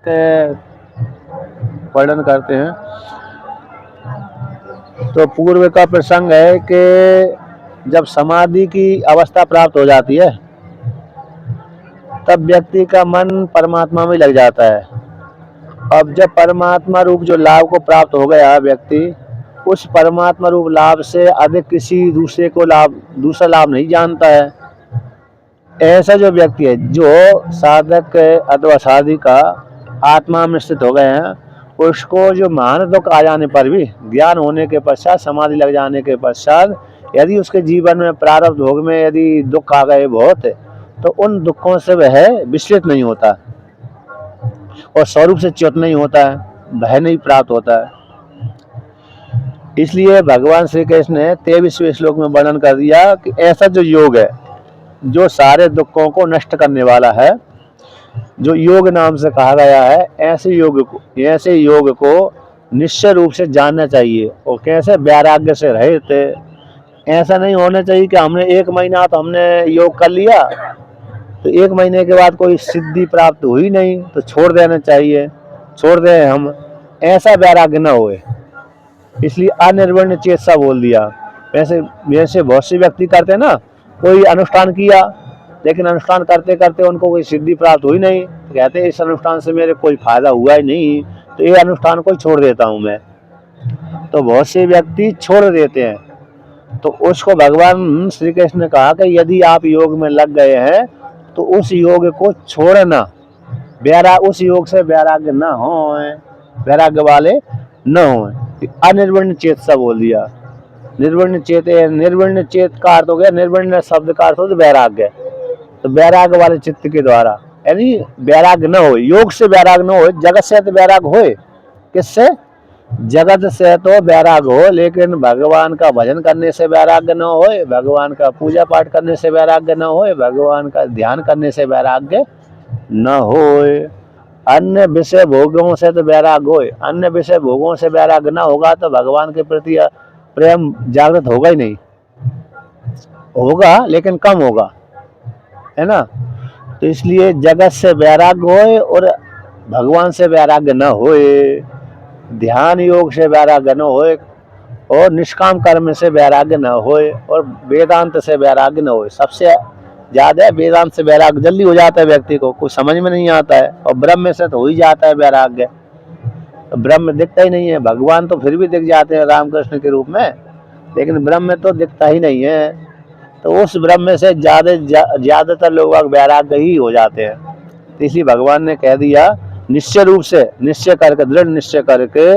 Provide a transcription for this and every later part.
के वर्णन करते हैं। तो पूर्व का प्रसंग है कि जब समाधि की अवस्था प्राप्त हो जाती है तब व्यक्ति का मन परमात्मा में लग जाता है। अब जब परमात्मा रूप जो लाभ को प्राप्त हो गया व्यक्ति, उस परमात्मा रूप लाभ से अधिक किसी दूसरा लाभ नहीं जानता है। ऐसा जो व्यक्ति है, जो साधक अथवा साधिका आत्मा में स्थित हो गए हैं, उसको जो महान दुख आ जाने पर भी, ज्ञान होने के पश्चात, समाधि लग जाने के पश्चात, यदि उसके जीवन में प्रारब्ध भोग में यदि दुख आ गए बहुत, तो उन दुखों से वह विचलित नहीं होता और स्वरूप से च्युत नहीं होता है, भय नहीं प्राप्त होता है। इसलिए भगवान श्री कृष्ण ने 23वें श्लोक में वर्णन कर दिया कि ऐसा जो योग है, जो सारे दुखों को नष्ट करने वाला है, जो योग नाम से कहा गया है, ऐसे योग को निश्चय रूप से जानना चाहिए। और कैसे? वैराग्य से रहित। ऐसा नहीं होना चाहिए कि हमने 1 महीना तो हमने योग कर लिया, तो 1 महीने के बाद कोई सिद्धि प्राप्त हुई नहीं तो छोड़ देना चाहिए, छोड़ दें हम, ऐसा वैराग्य न होए। इसलिए अनिर्वण्य चेतसा बोल दिया। वैसे वैसे बहुत से व्यक्ति करते हैं ना, कोई अनुष्ठान किया लेकिन अनुष्ठान करते करते उनको कोई सिद्धि प्राप्त हुई नहीं, तो कहते हैं इस अनुष्ठान से मेरे कोई फायदा हुआ ही नहीं, तो ये अनुष्ठान को छोड़ देता हूँ मैं। तो बहुत से व्यक्ति छोड़ देते हैं। तो उसको भगवान श्री कृष्ण ने कहा कि यदि आप योग में लग गए हैं तो उस योग को छोड़ना, उस योग से वैराग्य न हो, वैराग्य वाले न हो। अनिर्वण्य चेतसा बोल दिया। निर्वण्य चेत का अर्थ हो गया, निर्वण्य शब्द का अर्थ हो तो वैराग्य। तो वैराग्य वाले चित्त के द्वारा, यानी वैराग्य न हो, योग से वैराग्य न हो, जगत से तो वैराग्य होए। किससे? जगत से तो वैराग्य हो, लेकिन भगवान का भजन करने से वैराग्य न होए, भगवान का पूजा पाठ करने से वैराग्य न होए, भगवान का ध्यान करने से वैराग्य न होए। अन्य विषय भोगों से तो वैराग्य होए, अन्य विषय भोगों से वैराग्य न होगा तो भगवान के प्रति प्रेम जागृत होगा ही नहीं, होगा लेकिन कम होगा, है ना। तो इसलिए जगत से वैराग्य होए और भगवान से वैराग्य न होए, ध्यान योग से वैराग्य न होए, और निष्काम कर्म से वैराग्य न होए, और वेदांत से वैराग्य न होए। सबसे ज्यादा वेदांत से वैराग्य जल्दी हो जाता है व्यक्ति को, कुछ समझ में नहीं आता है, और ब्रह्म से तो हो ही जाता है वैराग्य। तो ब्रह्म दिखता ही नहीं है, भगवान तो फिर भी दिख जाते हैं रामकृष्ण के रूप में, लेकिन ब्रह्म तो दिखता ही नहीं है। तो उस ब्रह्म से ज्यादातर लोग वैराग्य ही हो जाते हैं। तो इसलिए भगवान ने कह दिया, निश्चय रूप से निश्चय करके, दृढ़ निश्चय करके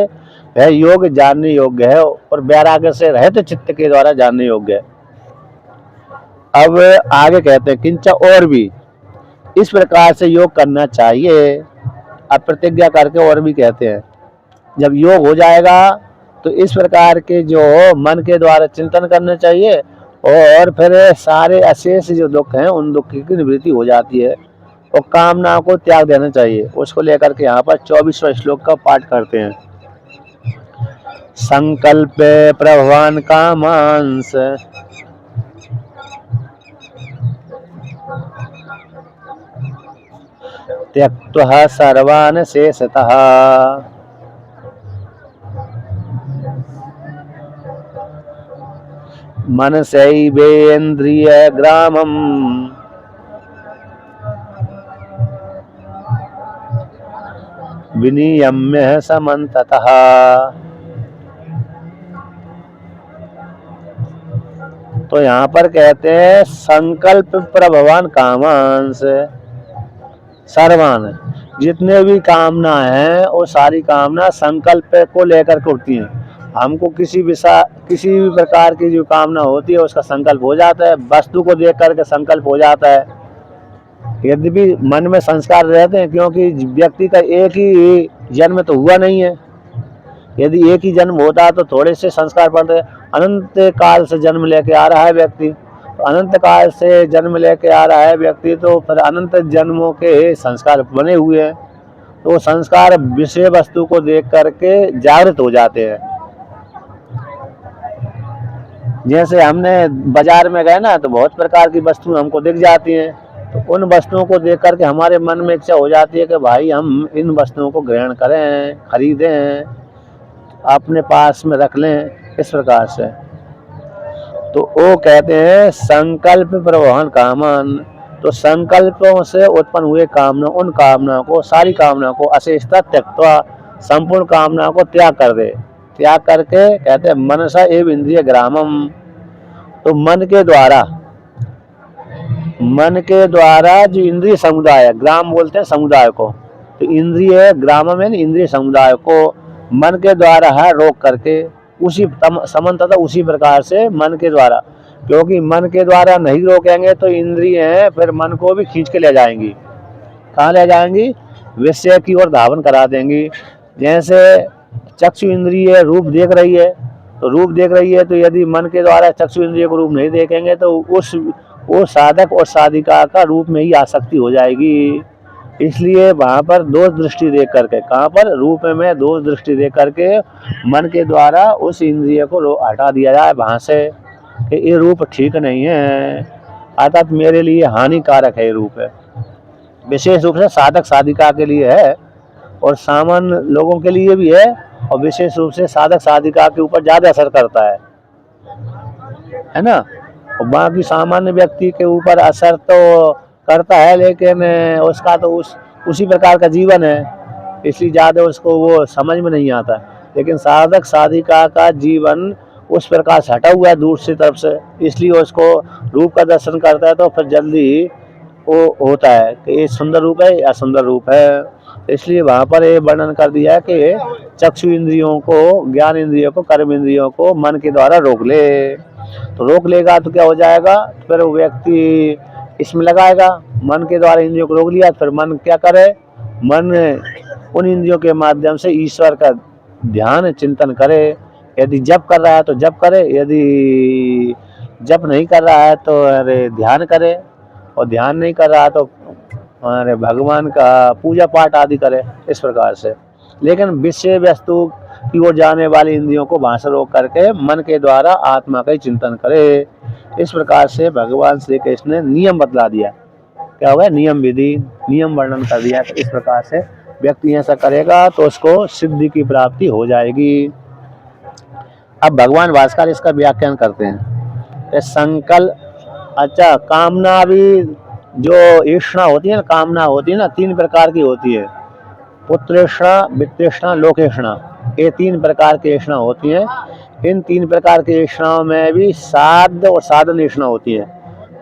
वह योग जानने योग्य है, और वैराग्य से रहित चित्त के द्वारा जानने योग्य है। अब आगे कहते हैं, किंचा और भी इस प्रकार से योग करना चाहिए। अब प्रतिज्ञा करके और भी कहते हैं, जब योग हो जाएगा तो इस प्रकार के जो मन के द्वारा चिंतन करना चाहिए, और फिर सारे अशेष जो दुख हैं उन दुख की निवृत्ति हो जाती है, और कामना को त्याग देना चाहिए। उसको लेकर के यहाँ पर 24वां श्लोक का पाठ करते हैं। संकल्प प्रभवान कामांस त्यक्त्वा सर्वान् शेषतः मनसैवेन्द्रिय ग्रामम् विनियम्य समन्ततः। तो यहाँ पर कहते हैं, संकल्प प्रभवान कामांस सर्वान, जितने भी कामना है वो सारी कामना संकल्प को लेकर के उठती हैं। हमको किसी भी प्रकार की जो कामना होती है उसका संकल्प हो जाता है, वस्तु को देख करके संकल्प हो जाता है। यद्यपि मन में संस्कार रहते हैं, क्योंकि व्यक्ति का एक ही जन्म तो हुआ नहीं है। यदि एक ही जन्म होता तो थोड़े से संस्कार पड़ते। अनंत काल से जन्म लेके आ रहा है व्यक्ति, तो अनंत काल से जन्म लेके आ रहा है व्यक्ति, तो फिर अनंत जन्मों के संस्कार बने हुए हैं। तो संस्कार विषय वस्तु को देख करके जागृत हो जाते हैं। जैसे हमने बाजार में गए ना, तो बहुत प्रकार की वस्तु हमको दिख जाती हैं, तो उन वस्तुओं को देख करके हमारे मन में इच्छा हो जाती है कि भाई हम इन वस्तुओं को ग्रहण करें, खरीदें, अपने पास में रख लें, इस प्रकार से। तो वो कहते हैं संकल्प प्रवहन कामन। तो संकल्पों से उत्पन्न हुए कामना, उन कामना को, सारी कामना को अशेषतः त्यक्त्वा, संपूर्ण कामना को त्याग कर दे। त्याग करके कहते हैं मनसा एव इंद्रिय ग्रामम। तो मन के द्वारा जो इंद्रिय समुदाय, ग्राम बोलते हैं समुदाय को, तो इंद्रिय ग्राम में इंद्रिय समुदाय को मन के द्वारा है रोक करके, उसी समन्ततः उसी प्रकार से मन के द्वारा, क्योंकि मन के द्वारा नहीं रोकेंगे तो इंद्रिय हैं फिर मन को भी खींच के ले जाएंगी। कहाँ ले जाएंगी? विषय की ओर धावन करा देंगी। जैसे चक्षु इंद्रिय रूप देख रही है, तो रूप देख रही है, तो यदि मन के द्वारा चक्षु इंद्रिय को रूप नहीं देखेंगे तो वो साधक और साधिका का रूप में ही आसक्ति हो जाएगी। इसलिए वहाँ पर दोष दृष्टि देख करके, कहाँ पर? रूप में दोष दृष्टि देख करके मन के द्वारा उस इंद्रिय को हटा दिया जाए वहाँ से कि ये रूप ठीक नहीं है, अर्थात मेरे लिए हानिकारक है ये रूप है। विशेष रूप से साधक साधिका के लिए है और सामान्य लोगों के लिए भी है, और विशेष रूप से साधक साधिका के ऊपर ज़्यादा असर करता है ना। और बाकी सामान्य व्यक्ति के ऊपर असर तो करता है, लेकिन उसका तो उसी प्रकार का जीवन है, इसलिए ज़्यादा उसको वो समझ में नहीं आता। लेकिन साधक साधिका का जीवन उस प्रकार से हटा हुआ है दूर से तरफ से, इसलिए उसको रूप का दर्शन करता है तो फिर जल्दी वो होता है कि ये सुंदर रूप है या सुंदर रूप है। इसलिए वहाँ पर ये वर्णन कर दिया है कि चक्षु इंद्रियों को, ज्ञान इंद्रियों को, कर्म इंद्रियों को मन के द्वारा रोक ले। तो रोक लेगा तो क्या हो जाएगा? फिर वो व्यक्ति इसमें लगाएगा, मन के द्वारा इंद्रियों को रोक लिया, फिर मन क्या करे? मन उन इंद्रियों के माध्यम से ईश्वर का ध्यान चिंतन करे। यदि जप कर रहा है तो जप करे, यदि जप नहीं कर रहा है तो अरे ध्यान करे, और ध्यान नहीं कर रहा है तो अरे भगवान का पूजा पाठ आदि करे, इस प्रकार से। लेकिन विषय वस्तु की ओर जाने वाली इंद्रियों को वहाँ से रोक करके मन के द्वारा आत्मा का ही चिंतन करे। इस प्रकार से भगवान श्री कृष्ण ने नियम बतला दिया। क्या हुआ? नियम विधि, नियम वर्णन कर दिया। तो इस प्रकार से व्यक्ति ऐसा करेगा तो उसको सिद्धि की प्राप्ति हो जाएगी। अब भगवान भास्कर इसका व्याख्यान करते हैं। संकल्प, अच्छा, कामना भी जो ईष्णा होती है ना, कामना होती है ना, 3 प्रकार की होती है। पुत्रेष्णा, वित्तेष्णा, लोकेष्णा, ये 3 प्रकार की ईष्णा होती हैं। इन 3 प्रकार की ईष्णाओं में भी साध्य और साधन ईष्णा होती है।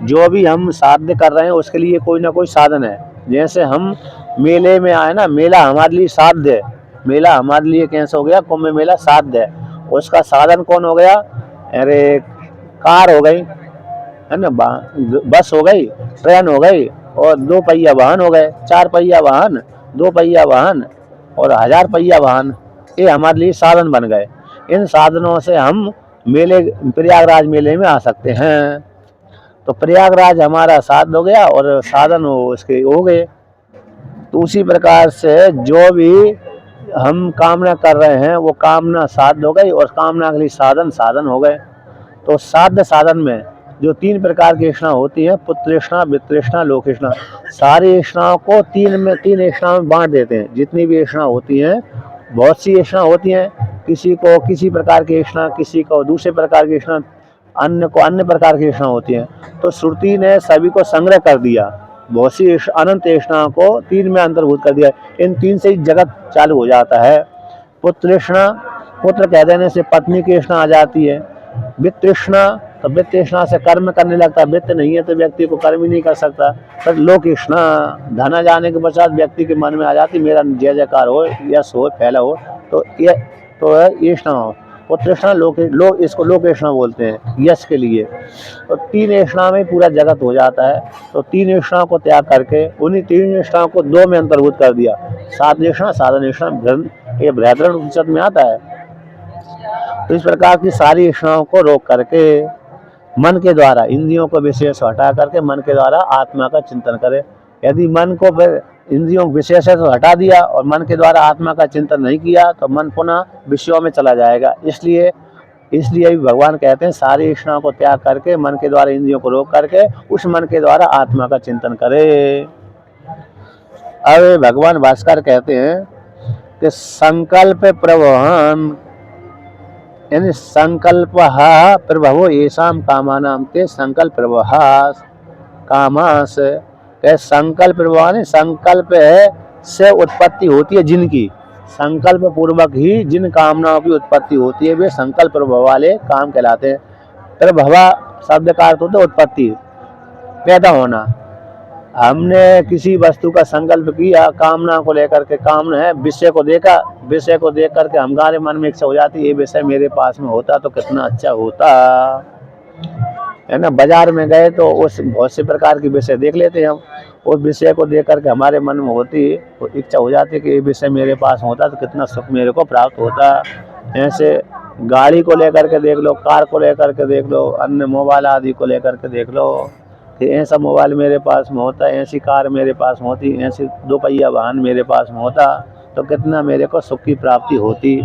जो भी हम साध्य कर रहे हैं उसके लिए कोई ना कोई साधन है। जैसे हम मेले में आए ना, मेला हमारे लिए साध्य है। मेला हमारे लिए कैसा हो गया? कुंभ मेला साध्य है। उसका साधन कौन हो गया? अरे कार हो गई, है ना, बस हो गई, ट्रेन हो गई, और 2 पहिया वाहन हो गए, 4 पहिया वाहन, 2 पहिया वाहन और 1000 पहिया वाहन, ये हमारे लिए साधन बन गए। इन साधनों से हम मेले, प्रयागराज मेले में आ सकते हैं। तो प्रयागराज हमारा साधन हो गया और साधन उसके हो गए। तो उसी प्रकार से जो भी हम कामना कर रहे हैं वो कामना साध्य हो गई और कामना के लिए साधन साधन हो गए। तो साध्य साधन में जो 3 प्रकार की ईष्णा होती है, पुत्रेष्णा, वित्तेष्णा, लोकेष्णा, सारी ईष्णाओं को 3 ईष्णाओं में बांट देते हैं। जितनी भी ईष्णा होती हैं, बहुत सी ईष्णा होती हैं, किसी को किसी प्रकार की ईष्णा, किसी को दूसरे प्रकार की ईष्णा, अन्य को अन्य प्रकार की ईष्णा होती हैं। तो श्रुति ने सभी को संग्रह कर दिया, बहुत सी अनंत ईष्णाओं को 3 में अंतर्भूत कर दिया। इन 3 से ही जगत चालू हो जाता है। पुत्रेष्णा, पुत्र कह देने से पत्नी की ईष्णा आ जाती है। वित्तेष्णा, तो वित्तेष्णा से कर्म करने लगता है, वित्त नहीं है तो व्यक्ति को कर्म ही नहीं कर सकता। फिर लोकेष्णा, धन आ जाने के पश्चात व्यक्ति के मन में आ जाती मेरा जय जयकार हो, यश हो, फैला हो, तो ये तो है ईष्णा हो। पुत्रेष्णा, इसको लोकेष्णा बोलते हैं, यश के लिए। तो 3 ईष्णा में पूरा जगत हो जाता है। तो 3 ईष्णाओं को त्याग करके उन्हीं 3 ईष्णाओं को 2 में अंतर्भूत कर दिया। साधन ईष्णा, साधन ईष्णा, ये बृहदारण्यक उपनिषद में आता है। तो इस प्रकार की सारी ईष्णाओं को रोक करके मन के द्वारा इंद्रियों को विशेष हटा करके मन के द्वारा आत्मा का चिंतन करे। यदि मन को इंद्रियों विशेष से हटा दिया और मन के द्वारा आत्मा का चिंतन नहीं किया तो मन पुनः विषयों में चला जाएगा। इसलिए इसलिए भी भगवान कहते हैं सारी इच्छाओं को त्याग करके मन के द्वारा इंद्रियों को रोक करके उस मन के द्वारा आत्मा का चिंतन करे। अब भगवान भास्कर कहते हैं कि संकल्प प्रवहन, यानी संकल्प प्रभवो येषाम कामानाम ते संकल्प प्रवाहास कामास। संकल्प प्रवाह संकल्प से उत्पत्ति होती है जिनकी, संकल्प पूर्वक ही जिन कामनाओं की उत्पत्ति होती है वे संकल्प प्रभाव वाले काम कहलाते हैं। प्रभवा शब्द का अर्थ होता है उत्पत्ति, पैदा होना। हमने किसी वस्तु का संकल्प किया कामना को लेकर के, कामना है विषय को देखा, विषय को देख करके हमारे मन में इच्छा हो जाती है ये विषय मेरे पास में होता तो कितना अच्छा होता, है ना। बाजार में गए तो उस बहुत से प्रकार की विषय देख लेते हैं हम, उस विषय को देख करके हमारे मन में होती तो इच्छा हो जाती है कि ये विषय मेरे पास होता तो कितना सुख मेरे को प्राप्त होता। ऐसे गाड़ी को लेकर के देख लो, कार को लेकर के देख लो, अन्य मोबाइल आदि को लेकर के देख लो कि ऐसा मोबाइल मेरे पास में होता, ऐसी कार मेरे पास में होती, ऐसी दो पहिया वाहन मेरे पास में होता तो कितना मेरे को सुख की प्राप्ति होती।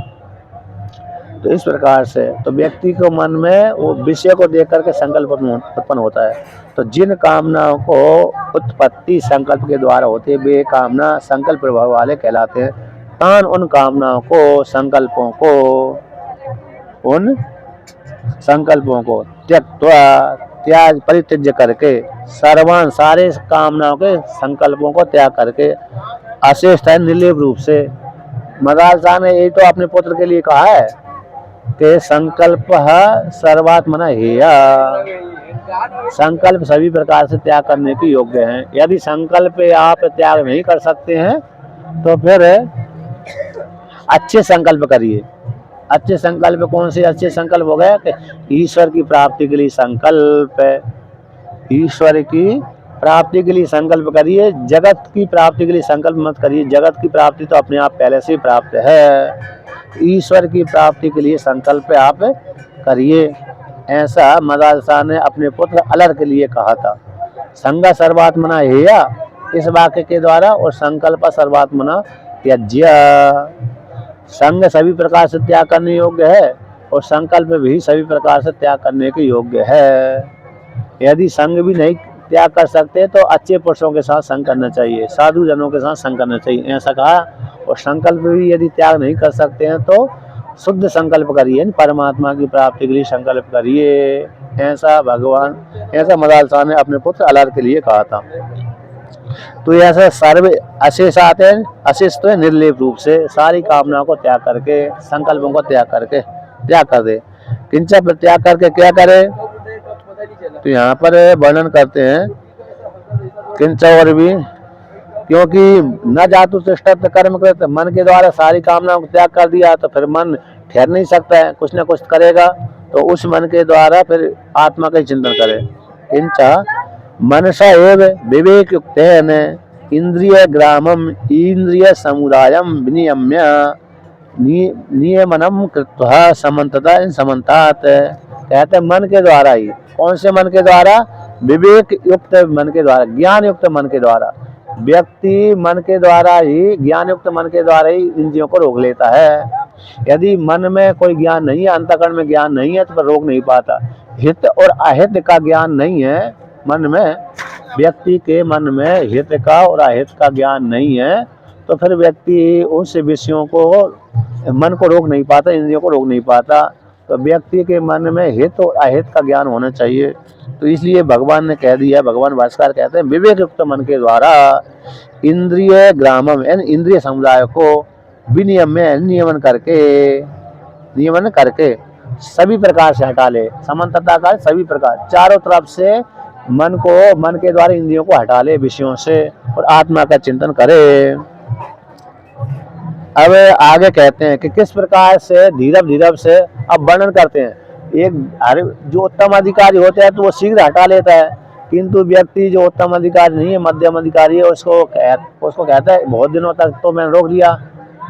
तो इस प्रकार से तो व्यक्ति को मन में वो विषय को देख करके संकल्प उत्पन्न होता है। तो जिन कामनाओं को उत्पत्ति संकल्प के द्वारा होती है वे कामना संकल्प प्रभाव वाले कहलाते हैं। तान उन कामनाओं को, संकल्पों को, उन संकल्पों को त्यक्त्वा त्याग परित्यज्य करके, सर्वान सारे कामनाओं के संकल्पों को त्याग करके, अशेष है निर्लेप रूप से। मदाल शाह ने यही तो अपने पुत्र के लिए कहा है कि संकल्प सर्वात्मना हेय, संकल्प सभी प्रकार से त्याग करने के योग्य हैं। यदि संकल्प आप त्याग नहीं कर सकते हैं तो फिर अच्छे संकल्प करिए। अच्छे संकल्प कौन से अच्छे संकल्प हो गए कि ईश्वर की प्राप्ति के लिए संकल्प, ईश्वर की प्राप्ति के लिए संकल्प करिए, जगत की प्राप्ति के लिए संकल्प मत करिए। जगत की प्राप्ति तो अपने आप पहले से ही प्राप्त है, ईश्वर की प्राप्ति के लिए संकल्प आप करिए। ऐसा मदाल शाह ने अपने पुत्र अलर के लिए कहा था। संगा सर्वात्मना हेय इस वाक्य के द्वारा और संकल्प सर्वात्मना त्यज्य। संग सभी प्रकार से त्याग करने योग्य है और संकल्प भी सभी प्रकार से त्याग करने के योग्य है। यदि संग भी नहीं त्याग कर सकते तो अच्छे पुरुषों के साथ संग करना चाहिए, साधु जनों के साथ संग करना चाहिए, ऐसा कहा। और संकल्प भी यदि त्याग नहीं कर सकते हैं तो शुद्ध संकल्प करिए, परमात्मा की प्राप्ति के लिए संकल्प करिए। ऐसा भगवान, ऐसा मदाल शाह ने अपने पुत्र अलर के लिए कहा था। तो ऐसा सर्व अशेष आते हैं, अशेष तो है निर्लेप रूप से सारी कामनाओं को त्याग करके, संकल्पों को त्याग करके त्याग कर दे। किंचा पर त्याग करके क्या करे तो यहाँ पर वर्णन करते हैं किंचा और भी, क्योंकि न जातु तिष्ठत कर्म कृत, मन के द्वारा सारी कामनाओं को त्याग कर दिया तो फिर मन ठहर नहीं सकता है, कुछ न कुछ करेगा। तो उस मन के द्वारा फिर आत्मा का चिंतन करे। किंचा मनसा एव विवेक युक्तेन इंद्रिय ग्रामम इंद्रिय समुदायम विनियम्य नियमनम कृत्वा समन्तता समन्तात। कहते हैं मन के द्वारा ही, कौन से मन के द्वारा, विवेक युक्त मन के द्वारा, ज्ञान युक्त मन के द्वारा। व्यक्ति मन के द्वारा ही, ज्ञान युक्त मन के द्वारा ही इंद्रियों को रोक लेता है। यदि मन में कोई ज्ञान नहीं है, अंतःकरण में ज्ञान नहीं है तो फिर रोक नहीं पाता। हित और अहित का ज्ञान नहीं है मन में, व्यक्ति के मन में हित का और अहित का ज्ञान नहीं है तो फिर व्यक्ति उस विषयों को, मन को रोक नहीं पाता, इंद्रियों को रोक नहीं पाता। तो व्यक्ति के मन में हित और अहित का ज्ञान होना चाहिए। तो इसलिए भगवान ने कह दिया, भगवान भास्कर कहते हैं विवेक युक्त मन के द्वारा इंद्रिय ग्रामम यानी इंद्रिय समुदाय को विनियम में नियमन करके सभी प्रकार से हटा ले। समन्तता का सभी प्रकार, चारों तरफ से मन को, मन के द्वारा इंद्रियों को हटा ले विषयों से और आत्मा का चिंतन करे। अब आगे कहते हैं कि किस प्रकार से धीरज से अब वर्णन करते हैं। एक जो उत्तम अधिकारी होता है तो वो शीघ्र हटा लेता है, किंतु व्यक्ति जो उत्तम अधिकारी नहीं है, मध्यम अधिकारी है, उसको कहता है बहुत दिनों तक तो मैंने रोक लिया,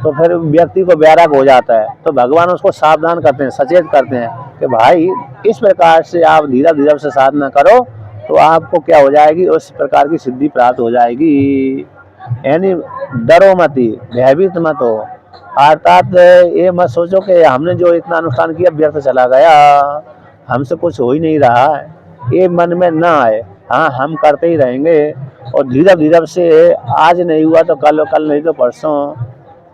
तो फिर व्यक्ति को वैराग हो जाता है। तो भगवान उसको सावधान करते हैं, सचेत करते हैं कि भाई इस प्रकार से आप धीरज से साधना करो तो आपको क्या हो जाएगी, उस प्रकार की सिद्धि प्राप्त हो जाएगी। यानी डरो मत, भयभीत मत हो, अर्थात ये मत सोचो कि हमने जो इतना अनुष्ठान किया व्यर्थ चला गया, हमसे कुछ हो ही नहीं रहा है, ये मन में ना आए। हाँ, हम करते ही रहेंगे, और धीरे धीरे से आज नहीं हुआ तो कल, कल नहीं तो परसों,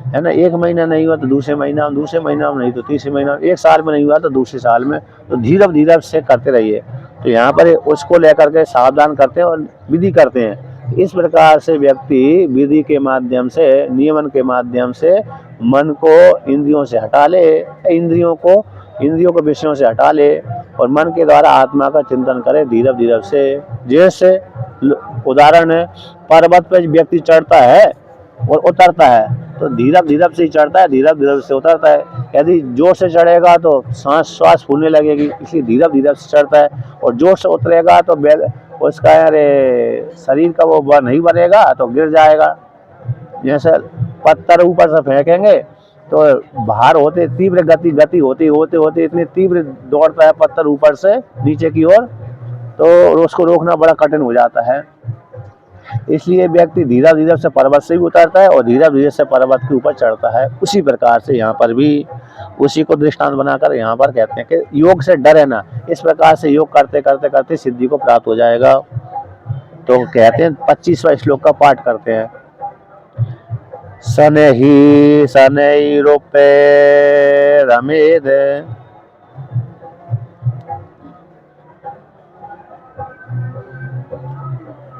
है ना। एक महीना नहीं हुआ तो दूसरे महीना, दूसरे महीना में नहीं तो तीसरे महीना, एक साल में नहीं हुआ तो दूसरे साल में, तो धीरे धीरे से करते रहिए। तो यहाँ पर उसको लेकर के सावधान करते हैं और विधि करते हैं। इस प्रकार से व्यक्ति विधि के माध्यम से, नियमन के माध्यम से मन को इंद्रियों से हटा ले, इंद्रियों को विषयों से हटा ले, और मन के द्वारा आत्मा का चिंतन करे धीरे धीरे से। जैसे उदाहरण है, पर्वत पर व्यक्ति चढ़ता है और उतरता है, तो धीरे धीरे से ही चढ़ता है, धीरे धीरे से उतरता है। यदि जोर से चढ़ेगा तो श्वास फूलने लगेगी, इसलिए धीरे धीरे से चढ़ता है, और जोर से उतरेगा तो उसका शरीर का वो नहीं बनेगा तो गिर जाएगा। जैसे पत्थर ऊपर से फेंकेंगे तो भार होते तीव्र गति होती होते होते इतनी तीव्र दौड़ता है पत्थर ऊपर से नीचे की ओर, तो उसको रोकना बड़ा कठिन हो जाता है। इसलिए व्यक्ति धीरे धीरे से पर्वत से भी उतरता है और धीरे धीरे से पर्वत के ऊपर चढ़ता है। उसी प्रकार से यहाँ पर भी उसी को दृष्टांत बनाकर यहाँ पर कहते हैं कि योग से डरे ना। इस प्रकार से योग करते करते करते सिद्धि को प्राप्त हो जाएगा। तो कहते हैं 25वां श्लोक का पाठ करते हैं। शनैः शनैरुपैरमेद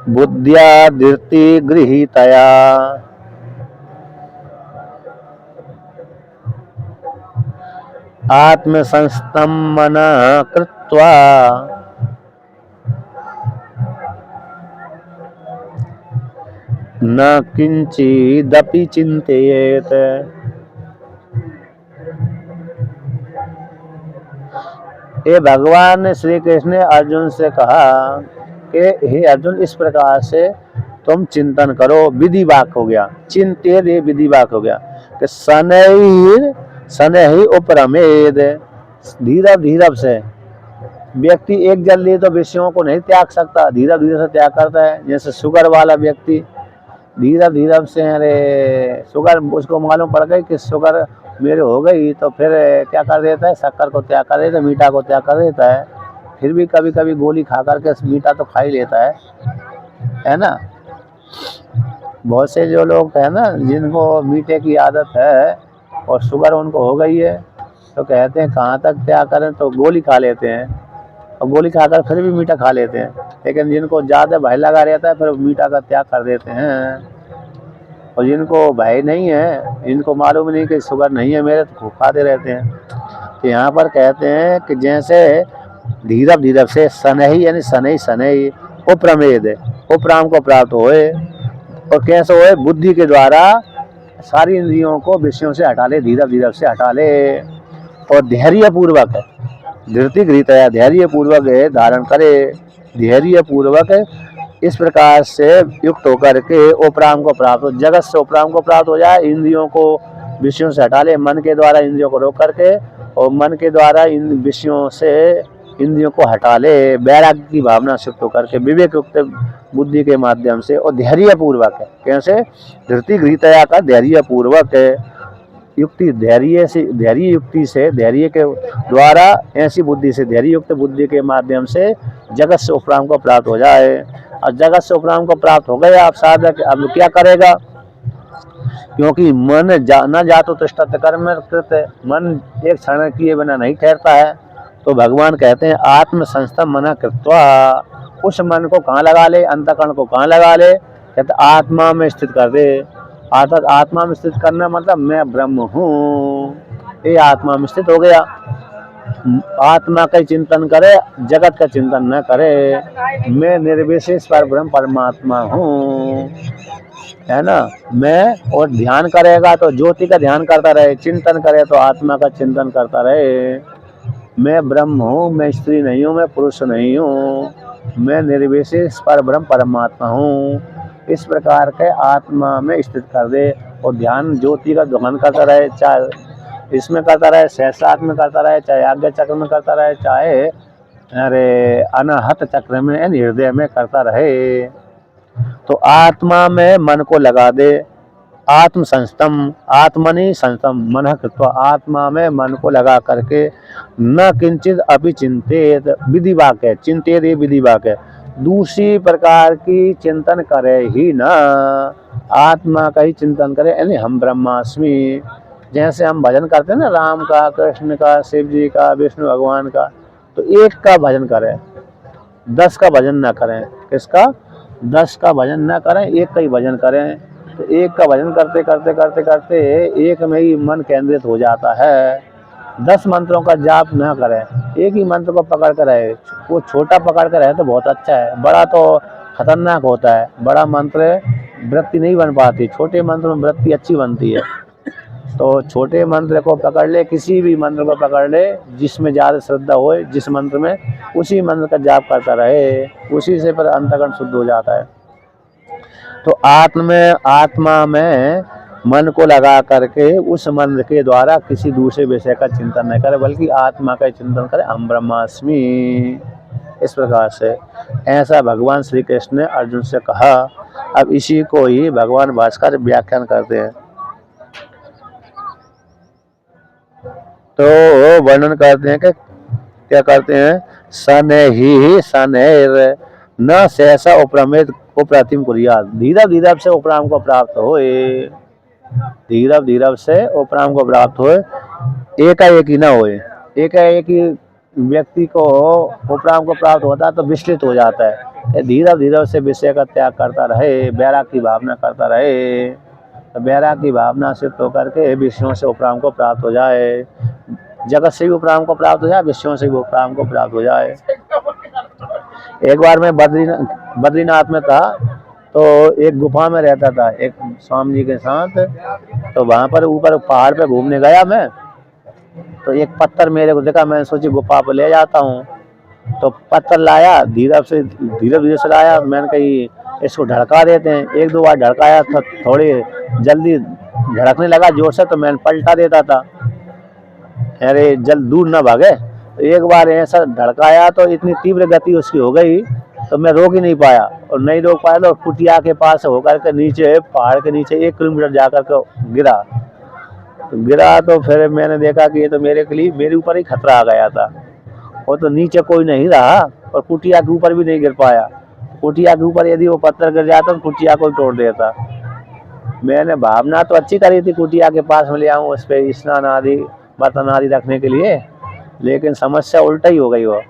बुद्ध्या धृति गृहीतया आत्मसंस्थं मनः कृत्वा न किंचिदपि चिंतयेत। ये भगवान श्री कृष्ण ने अर्जुन से कहा कि हे अर्जुन, इस प्रकार से तुम चिंतन करो। विधि वाक्य हो गया, चिंतेत, ये विधि वाक्य हो गया कि शनैः शनैः उपरमेद, धीरे धीरे से। व्यक्ति एक जल्दी तो विषयों को नहीं त्याग सकता, धीरे धीरे से त्याग करता है। जैसे शुगर वाला व्यक्ति धीरे धीरे से, अरे शुगर उसको मालूम पड़ गई कि शुगर मेरे हो गई, तो फिर क्या कर देता है, शक्कर को त्याग कर देता है, मीठा को त्याग कर देता है। फिर भी कभी कभी गोली खा करके मीठा तो खा ही लेता है ना। बहुत से जो लोग है ना जिनको मीठे की आदत है और शुगर उनको हो गई है, तो कहते हैं कहाँ तक त्याग करें, तो गोली खा लेते हैं, और गोली खाकर फिर भी मीठा खा लेते हैं। लेकिन जिनको ज़्यादा भय लगा रहता है फिर मीठा का त्याग कर देते हैं। और जिनको भय नहीं है, इनको मालूम नहीं कि शुगर नहीं है मेरे, तो खाते रहते हैं। तो यहाँ पर कहते हैं कि जैसे धीरे धीरे से शनैः यानी शनैः शनैः उपरमेद, उपराम को प्राप्त होए। और कैसे होए, बुद्धि के द्वारा सारी इंद्रियों को विषयों से हटा ले, धीरे धीरे से हटा ले। और धैर्य पूर्वक धृति गृहीतया, धैर्य पूर्वक धारण करे, धैर्य पूर्वक इस प्रकार से युक्त होकर के उपराम को प्राप्त हो, जगत से उपराम को प्राप्त हो जाए। इंद्रियों को विषयों से हटा ले, मन के द्वारा इंद्रियों को रोक करके, और मन के द्वारा इन विषयों से इंद्रियों को हटा ले, वैराग्य की भावना से होकर के विवेक युक्त बुद्धि के माध्यम से। और धैर्य पूर्वक है, कैसे, धृति गृहीतया का धैर्य पूर्वक युक्ति, धैर्य से, धैर्य युक्ति से, धैर्य के द्वारा ऐसी बुद्धि से, धैर्य युक्त बुद्धि के माध्यम से जगत से उपराम को प्राप्त हो जाए। और जगत से उपराम को प्राप्त हो गया, आप साधक अब क्या करेगा, क्योंकि मन न जातो तिष्ठत कर्म कृत, मन एक क्षण किए बिना नहीं ठहरता है। तो भगवान कहते हैं आत्मसंस्थम मनः कृत्वा, उस मन को कहाँ लगा ले, अंतःकरण को कहाँ लगा ले, कहते आत्मा में स्थित कर दे। अर्थात आत्मा में स्थित करना मतलब मैं ब्रह्म हूँ, ये आत्मा में स्थित हो गया। आत्मा का चिंतन करे, जगत का चिंतन न करे। मैं निर्विशेष पर ब्रह्म परमात्मा हूँ, है ना। मैं, और ध्यान करेगा तो ज्योति का ध्यान करता रहे, चिंतन करे तो आत्मा का चिंतन करता रहे। मैं ब्रह्म हूँ, मैं स्त्री नहीं हूँ, मैं पुरुष नहीं हूँ, मैं निर्विशेष पर ब्रह्म परमात्मा हूँ। इस प्रकार के आत्मा में स्थित कर दे, और ध्यान ज्योति का ध्यान करता रहे, चाहे इसमें करता रहे, सहस्रार्थ में करता रहे, चाहे आज्ञा चक्र में करता रहे, चाहे अरे अनाहत चक्र में यानी हृदय में करता रहे। तो आत्मा में मन को लगा दे, आत्म संस्तम, आत्मनि संस्तम मन कृत्वा, आत्मा में मन को लगा करके, न किंचित अपि चिंतेत, विधि वाक्य चिंतेत, ये विधि वाक्य, दूसरी प्रकार की चिंतन करे ही न, आत्मा का ही चिंतन करे, यानी हम ब्रह्मास्मि। जैसे हम भजन करते हैं ना राम का, कृष्ण का, शिव जी का, विष्णु भगवान का, तो एक का भजन करें, 10 का भजन ना करें। किसका? 10 का भजन ना करें, एक का ही भजन करें। तो एक का भजन करते करते करते करते एक में ही मन केंद्रित हो जाता है। 10 मंत्रों का जाप ना करें, एक ही मंत्र को पकड़ कर रहे। वो छोटा पकड़ कर रहे तो बहुत अच्छा है, बड़ा तो खतरनाक होता है। बड़ा मंत्र वृत्ति नहीं बन पाती, छोटे मंत्र में वृत्ति अच्छी बनती है। तो छोटे मंत्र को पकड़ ले, किसी भी मंत्र को पकड़ ले जिसमें ज़्यादा श्रद्धा होए, जिस मंत्र में, उसी मंत्र का जाप करता रहे, उसी से पर अंतःकरण शुद्ध हो जाता है। तो आत्मा में मन को लगा करके उस मंत्र के द्वारा किसी दूसरे विषय का चिंतन न करे, बल्कि आत्मा का चिंतन करे, हम ब्रह्मास्मि। इस प्रकार से ऐसा भगवान श्री कृष्ण ने अर्जुन से कहा। अब इसी को ही भगवान भास्कर व्याख्यान करते हैं। तो वर्णन करते हैं कि क्या करते हैं, शनैः शनैर् न सहसा उपरमेत उपरतिम कुर्यात्, धीरव धीरव से उपराम को प्राप्त होए, धीरव धीरव से उपराम को प्राप्त होए, एकाएक ही न होए। एकाएक ही व्यक्ति को उपराम को प्राप्त होता है तो विचलित हो जाता है। धीरव धीरव से विषय का त्याग करता रहे, वैराग की भावना करता रहे, तो वैराग की भावना से तो करके विषयों से उपराम को प्राप्त हो जाए, जगत से भी उपराम को प्राप्त हो जाए, विषयों से भी उपराम को प्राप्त हो जाए। एक बार मैं बद्रीनाथ में था, तो एक गुफा में रहता था एक स्वामी जी के साथ। तो वहाँ पर ऊपर पहाड़ पे घूमने गया मैं, तो एक पत्थर मेरे को देखा, मैंने सोची गुफा पर ले जाता हूँ। तो पत्थर लाया, धीरे धीरे से लाया, मैंने कही इसको ढड़का देते हैं। 1-2 बार ढड़काया तो थोड़ी जल्दी झड़कने लगा जोर से, तो मैंने पलटा देता था, अरे जल्द दूर ना भागे। तो एक बार ऐसा ढड़काया तो इतनी तीव्र गति उसकी हो गई, तो मैं रोक ही नहीं पाया, और नहीं रोक पाया तो कुटिया के पास होकर के नीचे, पहाड़ के नीचे 1 किलोमीटर जाकर के गिरा। तो गिरा तो फिर मैंने देखा कि ये तो मेरे के लिए, मेरे ऊपर ही खतरा आ गया था। वो तो नीचे कोई नहीं रहा और कुटिया के ऊपर भी नहीं गिर पाया। कुटिया के ऊपर यदि वो पत्थर गिर जाता तो कुटिया को तोड़ देता। मैंने भावना तो अच्छी करी थी, कुटिया के पास में ले आऊँ, उस पर स्नान आदि बर्तन आदि रखने के लिए, लेकिन समस्या उल्टा ही हो गई। वो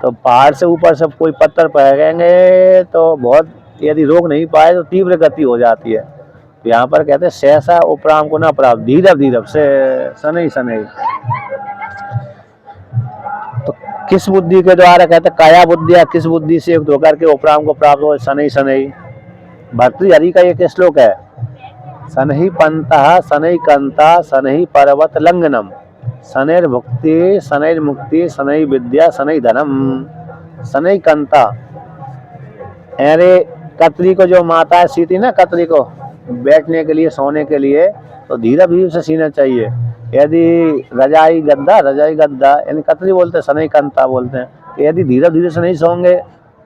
तो पहाड़ से ऊपर सब कोई पत्थर पड़ेंगे तो बहुत, यदि रोक नहीं पाए तो तीव्र गति हो जाती है। तो यहाँ पर कहते हैं सहसा उपराम को ना प्राप्त, धीरव धीरव से, शनैः शनैः। तो किस बुद्धि के द्वारा, कहते काया बुद्धिया, किस बुद्धि से युक्त होकर के उपराम को प्राप्त हो, शनैः शनैः। भर्तृहरि का एक श्लोक है, शनैः पंतः शनैः कंता शनैः पर्वत लंघनम, शनैर्भुक्ति शनैर्मुक्ति शनैः विद्या शनैः धनम। शनैः कंता, अरे कतरी को जो माता सीती ना, कतरी को बैठने के लिए, सोने के लिए, तो धीरे धीरे से सीना चाहिए। यदि रजाई गद्दा यानी कतरी बोलते हैं, शनैः कंता बोलते हैं। यदि धीरे धीरे से नहीं सोएंगे,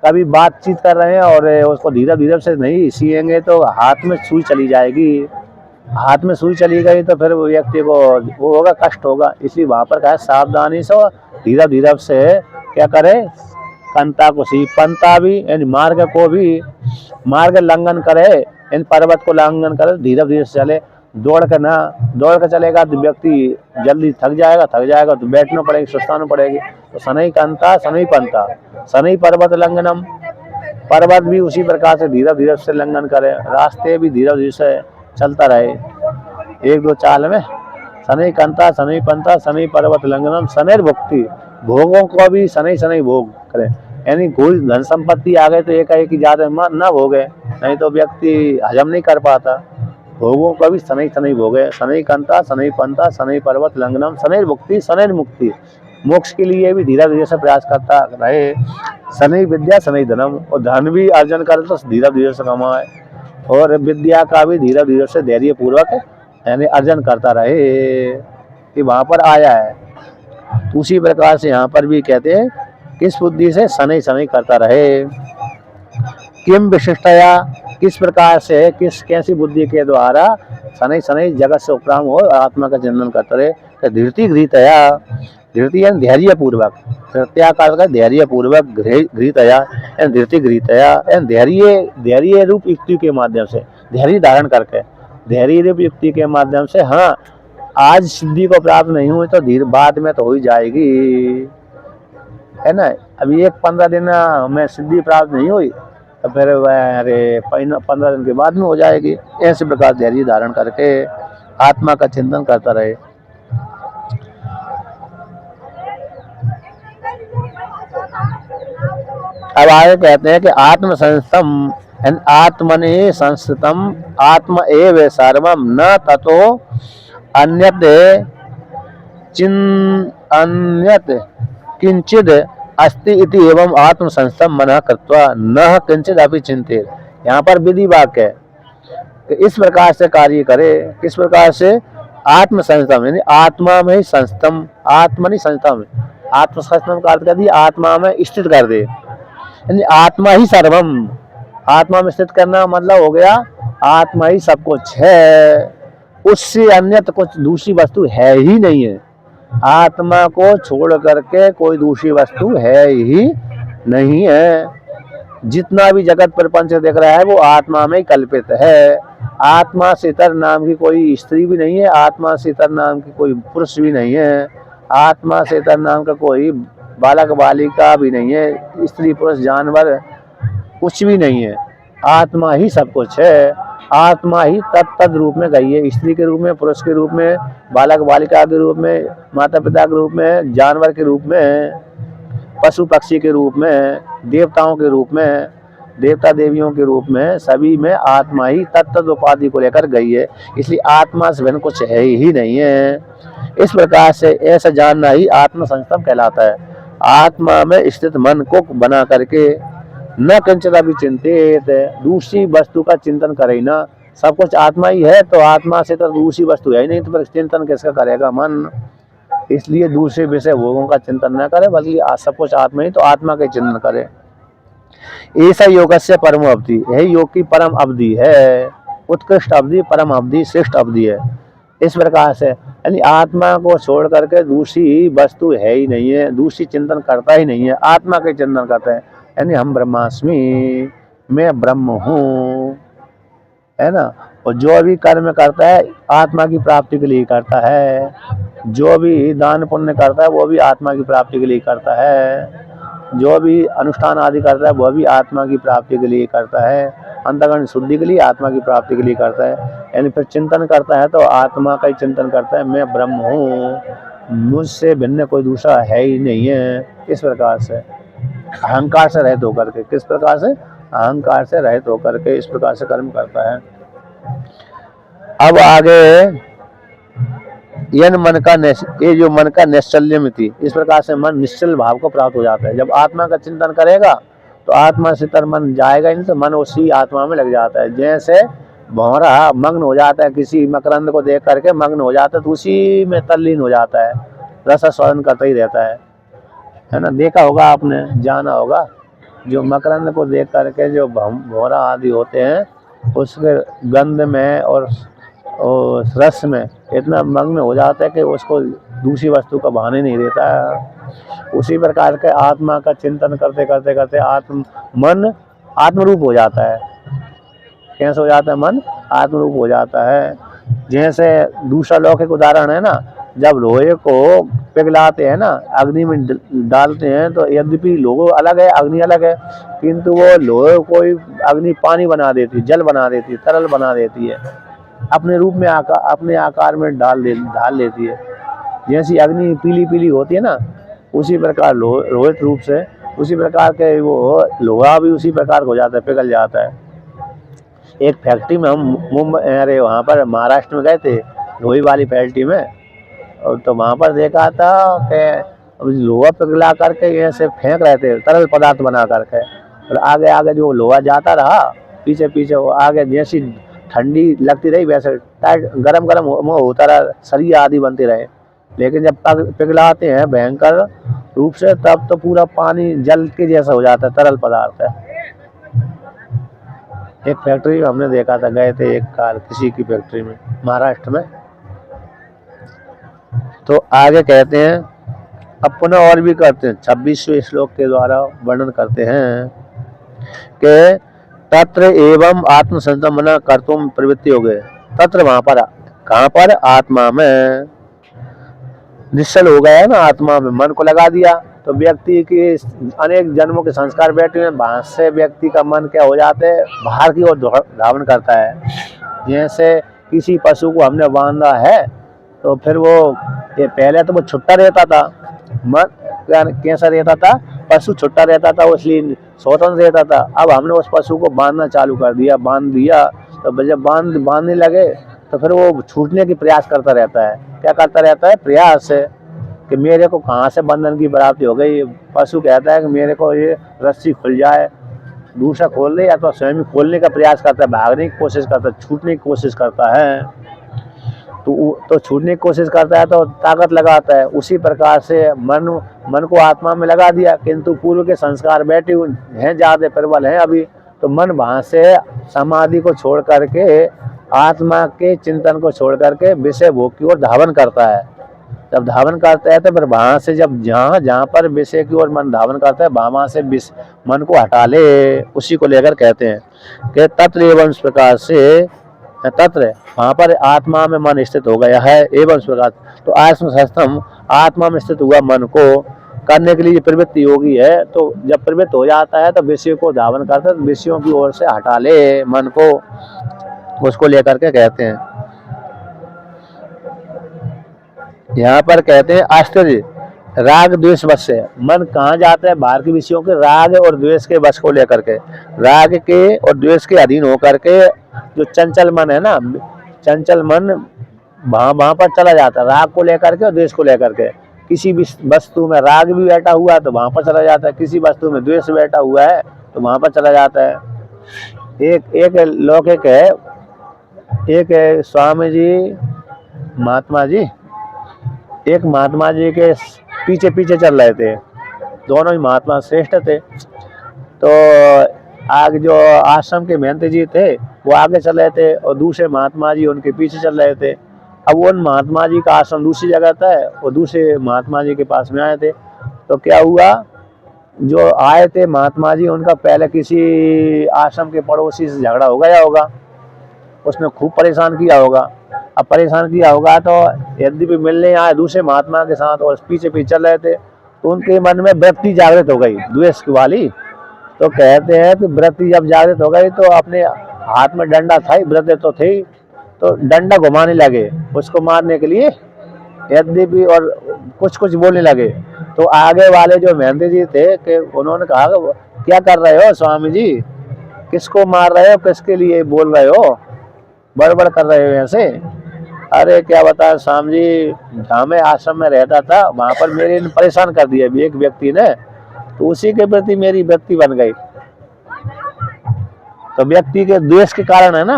कभी बातचीत कर रहे हैं और उसको धीरे धीरे से नहीं सिएंगे तो हाथ में सुई चली जाएगी। हाथ में सुई चली गई तो फिर व्यक्ति को वो होगा, कष्ट होगा। इसलिए वहाँ पर कहा सावधानी से धीरे धीरे से क्या करे, कंता को सी, पंता भी यानी मार्ग को भी, मार्ग लंघन करे, यानी पर्वत को लंघन करे, धीरे धीरे से चले। दौड़ कर चलेगा तो व्यक्ति जल्दी थक जाएगा तो बैठना पड़ेगा, सुस्ताना पड़ेगी। तो शनैः कंता शनैः पंता शनैः पर्वत लंघनम, पर्वत भी उसी प्रकार से धीरे धीरे से लंघन करे, रास्ते भी धीरे धीरे से चलता रहे, 1-2 चाल में। शनैः कंता शनैः पंता शनैः पर्वत लंघनम, शनैर्भुक्ति, भोगों को भी शनैः शनैः भोग करे, यानी कोई धन संपत्ति आ गए तो एकाएक ही ज्यादा न भोगे, नहीं तो व्यक्ति हजम नहीं कर पाता। भोगों को भी शनैः शनैः भोगे, शनैः कंता शनैः पंता शनैः पर्वत लंघनम, शनैर्भुक्ति शनैर्मुक्ति, मोक्ष के लिए भी धीरे धीरे से प्रयास करता रहे। शनैः विद्या शनैः धनम, और धन भी अर्जन करे तो धीरे धीरे से कमाए, और विद्या का भी धीरे धीरे से धैर्य पूर्वक यानी अर्जन करता रहे, कि वहाँ पर आया है। तो उसी प्रकार से यहाँ पर भी कहते हैं किस बुद्धि से शनैः शनैः करता रहे। किम विशिष्टया, किस प्रकार से कैसी बुद्धि के द्वारा शनै शनै जगत से उपराम हो आत्मा का चिंतन करते रहे। धृति घृतया, धृति यानी धैर्य पूर्वक, धृत्याकार का धैर्य पूर्वक, घृतया धृति घृतया धैर्य रूप युक्ति के माध्यम से, धैर्य धारण करके, धैर्य रूप युक्ति के माध्यम से। हाँ, आज सिद्धि को प्राप्त नहीं हुई तो धीरे बाद में तो हो ही जाएगी, है ना। अभी 15 दिन में सिद्धि प्राप्त नहीं हुई तो फिर अरे 15 दिन के बाद में हो जाएगी। ऐसे प्रकार धैर्य धारण करके आत्मा का चिंतन करता रहे। अब आगे कहते हैं कि आत्म संस्थम, आत्मनि संस्थितम आत्म एव सर्वम न ततो अन्यत किंचिद अस्ति इति एवं आत्म संस्थम मनः कृत्वा न किंचिद अपि चिंतेत। यहाँ पर विधि वाक्य है कि इस प्रकार से कार्य करे। किस प्रकार से? आत्म संस्थम यानी आत्मा में ही संस्थम, आत्मनि संस्थम, आत्म संस्थम का अर्थ कर दिया आत्मा में स्थित कर दे, यानी आत्मा ही सर्वम, आत्मा में स्थित करना मतलब हो गया आत्मा ही सब कुछ है, उससे अन्यत कुछ दूसरी वस्तु है ही नहीं है। आत्मा को छोड़ करके कोई दूसरी वस्तु है ही नहीं है। जितना भी जगत प्रपंच देख रहा है वो आत्मा में ही कल्पित है। आत्मा से इतर नाम की कोई स्त्री भी नहीं है, आत्मा से इतर नाम की कोई पुरुष भी नहीं है, आत्मा से इतर नाम का कोई बालक बालिका भी नहीं है, स्त्री पुरुष जानवर कुछ भी नहीं है। आत्मा ही सब कुछ है। आत्मा ही तद रूप में गई है, स्त्री के रूप में, पुरुष के रूप में, बालक बालिका के रूप में, माता पिता के रूप में, जानवर के रूप में, पशु पक्षी के रूप में, देवताओं के रूप में, देवता देवियों के रूप में, सभी में आत्मा ही तत्त उपाधि को लेकर गई है। इसलिए आत्मा से भिन्न कुछ है ही नहीं है। इस प्रकार से ऐसा जानना ही आत्म संस्थम कहलाता है। आत्मा में स्थित मन को बना करके न किंचित भी चिंतित, दूसरी वस्तु का चिंतन करे ना। सब कुछ आत्मा ही है तो आत्मा से तो दूसरी वस्तु है ही नहीं, तो फिर चिंतन किसका करेगा मन। इसलिए दूसरे विषय भोगों का चिंतन न करे, बल्कि सब कुछ आत्मा ही, तो आत्मा का चिंतन करे। ऐसा योग से परम अवधि, यही योग की परम अवधि है, उत्कृष्ट अवधि, परम अवधि, श्रेष्ठ अवधि है। इस प्रकार से यानी आत्मा को छोड़ करके दूसरी वस्तु है ही नहीं है, दूसरी चिंतन करता ही नहीं है, आत्मा के चिंतन करते हैं। यानी हम ब्रह्मास्मि, मैं ब्रह्म हूँ, है ना। और जो भी कर्म करता है आत्मा की प्राप्ति के लिए करता है, जो भी दान पुण्य करता है वो भी आत्मा की प्राप्ति के लिए करता है, जो भी अनुष्ठान आदि करता है वह भी आत्मा की प्राप्ति के लिए करता है, अंतःकरण शुद्धि के लिए, आत्मा की प्राप्ति के लिए करता है। यानी फिर चिंतन करता है तो आत्मा का ही चिंतन करता है, मैं ब्रह्म हूँ, मुझसे भिन्न कोई दूसरा है ही नहीं है। इस प्रकार से अहंकार से रहित होकर के, किस प्रकार से? अहंकार से रहित होकर के इस प्रकार से कर्म करता है। अब आगे यन मन का ये जो मन का निश्चल्य में थी, इस प्रकार से मन निश्चल भाव को प्राप्त हो जाता है। जब आत्मा का चिंतन करेगा तो आत्मा से तर मन जाएगा ही नहीं, तो मन उसी आत्मा में लग जाता है। जैसे भौरा मग्न हो जाता है, किसी मकरंद को देख करके मग्न हो जाता है तो उसी में तल्लीन हो जाता है, रस स्वादन करता ही रहता है ना। देखा होगा आपने, जाना होगा, जो मकरंद को देख करके जो भौरा आदि होते हैं उसके गंध में और रस में इतना मग्न हो जाता है कि उसको दूसरी वस्तु का भान ही नहीं देता है। उसी प्रकार के आत्मा का चिंतन करते करते करते मन आत्मरूप हो जाता है। कैसे हो जाता है? मन आत्मरूप हो जाता है। जैसे दूसरा लौकिक उदाहरण है ना, जब लोहे को पिघलाते हैं ना, अग्नि में डालते हैं, तो यद्यपि लोहा अलग है, अग्नि अलग है, किंतु वो लोहे को अग्नि पानी बना देती है, जल बना देती है, तरल बना देती है, अपने रूप में अपने आकार में ढाल लेती है। जैसी अग्नि पीली पीली होती है ना, उसी प्रकार रोहित रूप से उसी प्रकार के वो लोहा भी उसी प्रकार हो जाता है, पिघल जाता है। एक फैक्ट्री में हम मुंबई, अरे वहाँ पर महाराष्ट्र में गए थे, लोही वाली फैक्ट्री में, और तो वहाँ पर देखा था कि लोहा पिघला करके ऐसे फेंक रहे थे, तरल पदार्थ बना करके, और आगे आगे जो लोहा जाता रहा, पीछे पीछे वो आगे जैसी ठंडी लगती रही वैसे टाइट गरम गरम होता रहा, सरिया आदि बनते रहे। लेकिन जब पिघलाते हैं भयंकर रूप से, तब तो पूरा पानी जल के जैसा हो जाता है, तरल पदार्थ है एक फैक्ट्री में हमने देखा था, गए थे एक कार किसी की फैक्ट्री में महाराष्ट्र में। तो आगे कहते हैं, अब पुनः और भी करते हैं, 26वें श्लोक के द्वारा वर्णन करते हैं कि तत्र एवं आत्मसंतम मना कर्तुम प्रवृत्ति हो गए। तत्र वहां पर, कहां पर, आत्मा में निश्चल हो गया है ना, आत्मा में मन को लगा दिया तो व्यक्ति की अनेक जन्मों के संस्कार बैठे हुए हैं, वहां से व्यक्ति का मन क्या हो जाता है, बाहर की ओर धावन करता है। जैसे किसी पशु को हमने बांधा है तो फिर वो, ये पहले तो वो छुट्टा रहता था, मन कैसा रहता था, पशु छुट्टा रहता था, इसलिए स्वतंत्र रहता था। अब हमने उस पशु को बांधना चालू कर दिया, बांध दिया, तो जब बांधने लगे तो फिर वो छूटने की प्रयास करता रहता है। क्या करता रहता है, प्रयास है कि मेरे को कहाँ से बंधन की प्राप्ति हो गई। पशु कहता है कि मेरे को ये रस्सी खुल जाए, दूसरा खोल दे, या तो स्वयं खोलने का प्रयास करता है, भागने की कोशिश करता है, छूटने की कोशिश करता है। तो छूटने की कोशिश करता है तो ताकत लगाता है। उसी प्रकार से मन को आत्मा में लगा दिया, किंतु पूर्व के संस्कार बैठे हुए हैं, ज्यादा प्रबल हैं अभी, तो मन वहां से समाधि को छोड़ करके, आत्मा के चिंतन को छोड़ करके विषय भोग की ओर धावन करता है। जब धावन करता है तो फिर वहां से, जब जहाँ पर विषय की ओर मन धावन करता है, वहां से मन को हटा ले, उसी को लेकर कहते हैं कि तत्र एवं इस प्रकार से, तत्र वहां पर आत्मा में मन स्थित हो गया है, एवं इस प्रकार, तो आत्मसंस्थम, आत्मा में स्थित हुआ मन को करने के लिए प्रवृत्ति होगी है। तो जब प्रवृत्त हो जाता है तो विषय को धावन करता है, तो विषयों की ओर से हटा ले मन को, उसको लेकर के कहते हैं। यहाँ पर कहते हैं आश्चर्य, राग द्वेष वश से मन कहाँ जाता है, बाहर के विषयों के राग और द्वेष के वश को लेकर के, राग के और द्वेष के अधीन होकर के जो चंचल मन है ना, चंचल मन वहां पर चला जाता है, राग को लेकर के और द्वेष को लेकर के। किसी भी वस्तु में राग भी बैठा हुआ है तो वहां पर चला जाता है, किसी वस्तु में द्वेष बैठा हुआ है तो वहां पर चला जाता है। एक लौकिक है, एक स्वामी जी, महात्मा जी, एक महात्मा जी के पीछे पीछे चल रहे थे, दोनों ही महात्मा श्रेष्ठ थे। तो आगे जो आश्रम के महंत जी थे वो आगे चल रहे थे और दूसरे महात्मा जी उनके पीछे चल रहे थे। अब उन महात्मा जी का आश्रम दूसरी जगह था और दूसरे महात्मा जी के पास में आए थे। तो क्या हुआ, जो आए थे महात्मा जी, उनका पहले किसी आश्रम के पड़ोसी से झगड़ा हो गया होगा, उसने खूब परेशान किया होगा। अब परेशान किया होगा तो यद्यपि मिलने आए दूसरे महात्मा के साथ और पीछे पीछे चल रहे थे, तो उनके मन में वृत्ति जागृत हो गई द्वेष वाली। तो कहते हैं कि वृत्ति जब जागृत हो गई तो अपने हाथ में डंडा था ही, वृत्ति तो थी, तो डंडा घुमाने लगे उसको मारने के लिए यद्यपि, और कुछ कुछ बोलने लगे। तो आगे वाले जो मेहंदी जी थे कि उन्होंने कहा, क्या कर रहे हो स्वामी जी, किसको मार रहे हो, किसके लिए बोल रहे हो, बड़बड़ कर रहे हो ऐसे। अरे क्या बता स्वामी जी, जहाँ मैं आश्रम में रहता था वहां पर मेरे परेशान कर दिया एक व्यक्ति ने, तो उसी के प्रति मेरी वृत्ति बन गई। तो व्यक्ति के द्वेष के कारण है ना,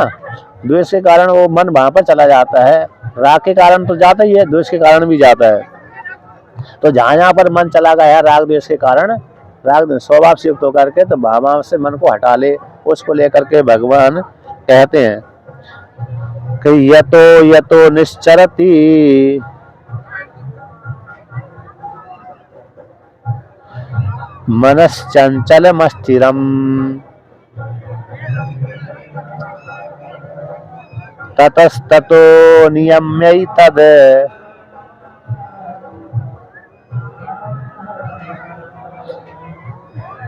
द्वेष के कारण वो मन वहां पर चला जाता है। राग के कारण तो जाता ही है, द्वेष के कारण भी जाता है। तो जहाँ पर मन चला गया राग द्वेष के कारण, राग स्वभाव से युक्त होकर के, तो भाव से मन को हटा ले, उसको लेकर के भगवान कहते हैं कि यतो निश्चरति मनश्चंचलमस्थिरम् ततस्ततो नियम्यैतद्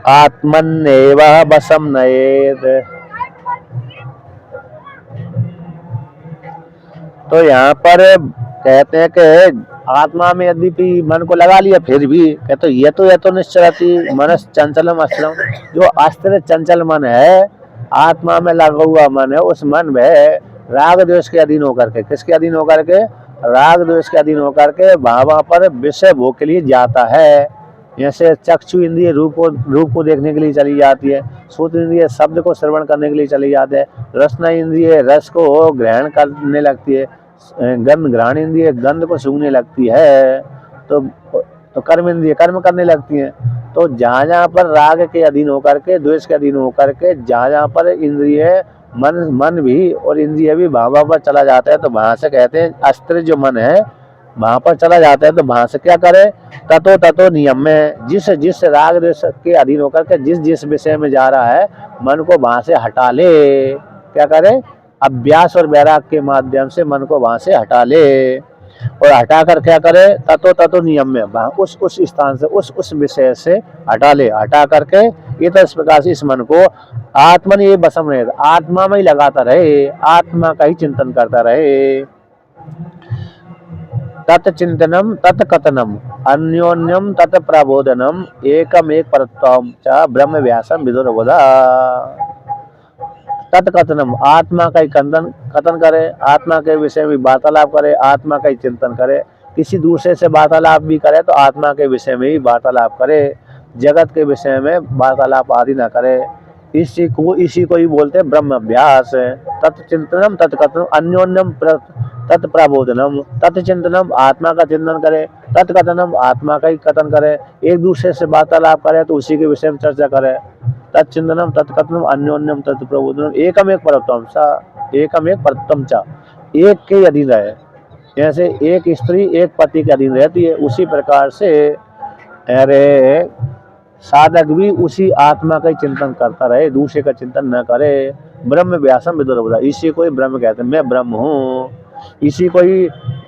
आत्मन्नेव वशं नयेत्। तो यहाँ पर कहते हैं कि आत्मा में यद्यपि मन को लगा लिया फिर भी कहते ये तो निश्चरति मनस चंचलम अस्थिरम, जो अस्थिर चंचल मन है, आत्मा में लगा हुआ मन है, उस मन में राग द्वेष के अधीन होकर के, किसके अधीन होकर के, राग द्वेष के अधीन होकर के वहां पर विषय भोग के लिए जाता है। जैसे चक्षु इंद्रिय रूप को देखने के लिए चली जाती है, श्रोत्र इंद्रिय शब्द को श्रवण करने के लिए चली जाती है, रसना इंद्रिय रस को ग्रहण करने लगती है, गंध घ्राण इंद्रिय गंध को सूंघने लगती है, तो कर्म इंद्रिय कर्म करने लगती है। तो जहाँ जहाँ पर राग के अधीन होकर के, द्वेष के अधीन होकर के, जहाँ जहाँ पर इंद्रिय मन भी और इंद्रिय भी वहाँ पर चला जाता है, तो वहाँ से कहते हैं अस्त्र जो मन है वहाँ पर चला जाता है, तो वहाँ से क्या करे, ततो ततो नियम में, जिस जिस राग द्वेष के अधीन होकर के जिस जिस विषय में जा रहा है मन को वहाँ से हटा ले। क्या करे, अभ्यास और वैराग के माध्यम से मन को वहाँ से हटा ले, और हटा कर क्या करे, ततो ततो नियम में, वहाँ उस स्थान से उस विषय से हटा ले, हटा करके ये तो इस प्रकार से इस मन को आत्मन ये बसम रहे, आत्मा में ही लगाता रहे, आत्मा का ही चिंतन करता रहे। तत्चिंतनम तत्कथनम अन्योन्यम तत्प्रबोधनम एकम एक परत्वम च ब्रह्म व्यासम विदुरबोधा। तत्कथनम, आत्मा का ही कथन करे, आत्मा के विषय में वार्तालाप करे, आत्मा का ही चिंतन करे, किसी दूसरे से वार्तालाप भी करे तो आत्मा के विषय में ही वार्तालाप करे, जगत के विषय में वार्तालाप आदि न करे। इसी को ही बोलते हैं ब्रह्म अभ्यास। तत्चिंतनम तत्कथनम अन्योन्यम तत्प्रबोधनम, तत्चिंतनम आत्मा का चिंतन करे, तत्कथनम आत्मा का ही कथन करे, एक दूसरे से वार्तालाप करे तो उसी के विषय में चर्चा करे। तत्चिंतनम तत्कथनम अन्योन्यम तत्प्रबोधनम एकम एक परत्वम सा, एकम एक परत्वम चा, एक के अधीन रहे। जैसे एक स्त्री एक पति के अधीन रहती है, उसी प्रकार से अरे साधक भी उसी आत्मा का ही चिंतन करता रहे, दूसरे का चिंतन न करे। ब्रह्म व्यासम विदुरबोधा, इसी को ही ब्रह्म कहते हैं, मैं ब्रह्म हूँ। इसी को ही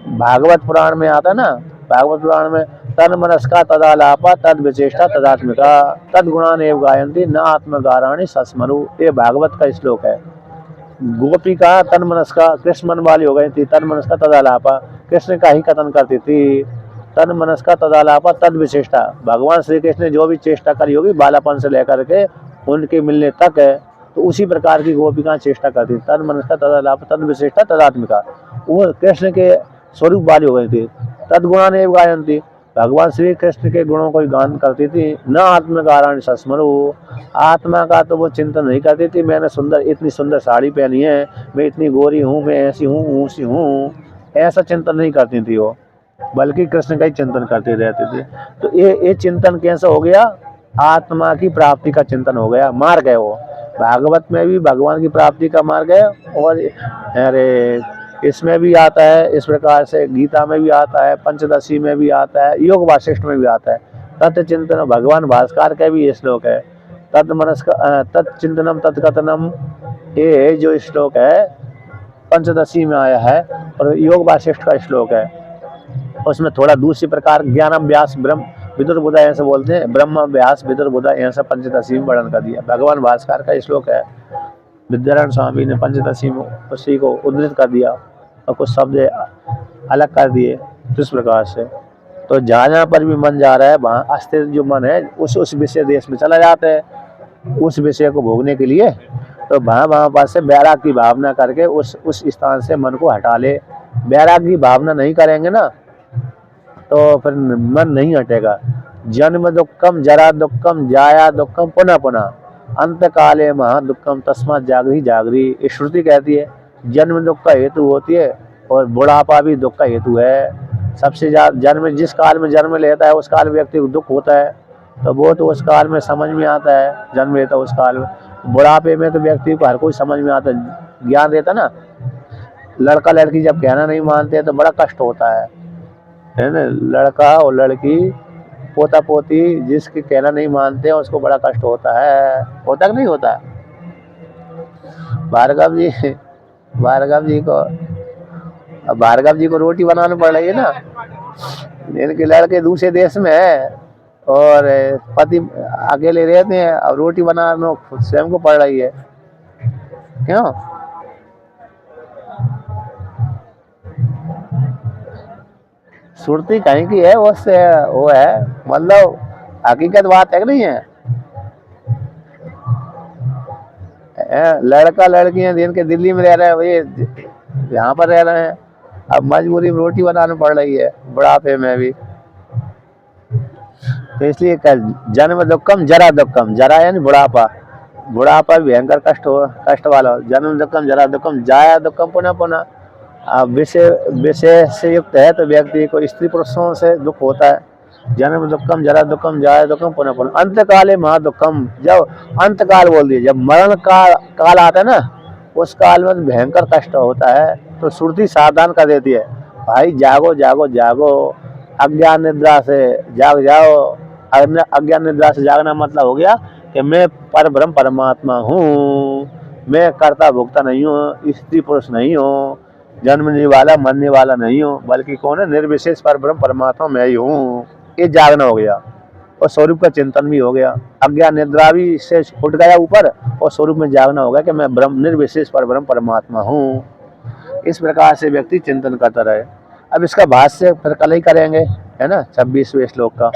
भागवत पुराण में आता ना, भागवत पुराण में तन मनस्का तदालापा तद विचेष्टा तदात्मिका तद गुणान एव गायन्ति न आत्मगाराणि सस्मरु, ये भागवत का श्लोक है। गोपिका तन मनस्का, कृष्ण मन वाली हो गई थी, तन मनस्का तदालापा, कृष्ण का ही कथन करती थी, तन मनस्का तदालापा तद विचेष्टा, भगवान श्री कृष्ण ने जो भी चेष्टा करी होगी बालापन से लेकर के उनके मिलने तक है, तो उसी प्रकार की गोपिका चेष्टा करती थी। तन मनस्का तदालापा तद विचेष्टा तदात्मिका, वो कृष्ण के स्वरूप वाली हो गई थी। तदगुणान एव गायन्ति, भगवान श्री कृष्ण के गुणों को गान करती थी। न आत्मगाराणि सस्मरु, आत्मा का तो वो चिंतन नहीं करती थी, मैंने सुंदर इतनी सुंदर साड़ी पहनी है, मैं इतनी गोरी हूँ, मैं ऐसी हूँ ऊँची हूँ, ऐसा चिंतन नहीं करती थी वो, बल्कि कृष्ण का ही चिंतन करते रहते थे। तो ये चिंतन कैसा हो गया, आत्मा की प्राप्ति का चिंतन हो गया, मार्ग है वो। भागवत में भी भगवान की प्राप्ति का मार्ग है, और अरे इसमें भी आता है, इस प्रकार से गीता में भी आता है, पंचदशी में भी आता है, योग वासिष्ठ में भी आता है। तत्चिंतन, भगवान भास्कर का भी ये श्लोक है, तत्चिंतनम तत्कथनम, ये जो श्लोक है पंचदशी में आया है, और योग वासिष्ठ का श्लोक है। उसमें थोड़ा दूसरी प्रकार ज्ञानाभ्यास ब्रह्म विदुरबोधा ऐसे बोलते हैं, ब्रह्म अभ्यास विदुरबोधा ऐसा पंचदशी में वर्णन कर दिया। भगवान भास्कर का श्लोक है, विद्यारायण स्वामी ने पंचदशी में उसी को उद्धृत कर दिया और कुछ शब्द अलग कर दिए इस प्रकार से। तो जहाँ जहाँ पर भी मन जा रहा है वहाँ अस्थिर जो मन है उस विषय देश में चला जाता है, उस विषय को भोगने के लिए। तो वहाँ पर से वैराग की भावना करके उस स्थान से मन को हटा ले। वैराग की भावना नहीं करेंगे ना तो फिर मन नहीं हटेगा। जन्म दुक्खम जरा दुक्खम जाया दुक्खम पुनः पुनः अंत काले महा दुक्खम तस्मात् जागरी जागरी, ये श्रुति कहती है। जन्म दुख का हेतु होती है और बुढ़ापा भी दुख का हेतु है। सबसे ज्यादा जन्म जिस काल में जन्म लेता है उस काल में व्यक्ति को दुख होता है, तो वो तो उस काल में समझ में आता है, जन्म लेता है उस काल में। बुढ़ापे में तो व्यक्ति को हर कोई समझ में आता है, ज्ञान रहता ना। लड़का लड़की जब कहना नहीं मानते तो बड़ा कष्ट होता है ना। लड़का और लड़की पोता पोती जिसके कहना नहीं मानते हैं उसको बड़ा कष्ट होता है, होता कि नहीं होता। भार्गव जी को रोटी बनाना पड़ रही है ना, इनके लड़के दूसरे देश में है और पति अकेले रहते हैं, अब रोटी बनाना स्वयं को पड़ रही है। क्यों? सुरती कहीं की है, उससे वो है, मतलब हकीकत बात है कि नहीं है। लड़का लड़कियां जिनके दिल्ली में रह रहे हैं वही यहाँ पर रह रहे हैं, अब मजबूरी में रोटी बनाना पड़ रही है बुढ़ापे में भी। तो इसलिए जन्म दुक्खम जरा दुक्खम, जरा यानी बुढ़ापा, बुढ़ापा भयंकर कष्ट वाला। जन्म दुक्खम जरा दुक्खम जाया दुक्खम पुनः पुनः। अब विषय से युक्त है तो व्यक्ति को स्त्री पुरुषों से दुख होता है, जन्म दुखम, जरा दुखम, जाय दुखम, पुनः पुनः अंत काले महा दुखम। जब अंत काल बोल दिए, जब मरण काल आता है ना, उस काल में भयंकर कष्ट होता है। तो श्रुति सावधान कर देती है, भाई जागो जागो जागो, अज्ञान निद्रा से जाग जाओ। अज्ञान निद्रा से जागना मतलब हो गया कि मैं परब्रह्म परमात्मा हूँ, मैं कर्ता भोक्ता नहीं हूँ, स्त्री पुरुष नहीं हूँ, जन्मने वाला मरने वाला नहीं हूँ, बल्कि कौन है, निर्विशेष परब्रह्म परमात्मा मैं ही हूँ। ये जागना हो गया और स्वरूप का चिंतन भी हो गया। अज्ञान निद्रा भी इससे उठ गया ऊपर और स्वरूप में जागना होगा कि मैं ब्रह्म निर्विशेष परब्रह्म परमात्मा हूँ। इस प्रकार से व्यक्ति चिंतन करता रहे। अब इसका भाष्य फिर कल ही करेंगे, है ना, 26वें श्लोक का।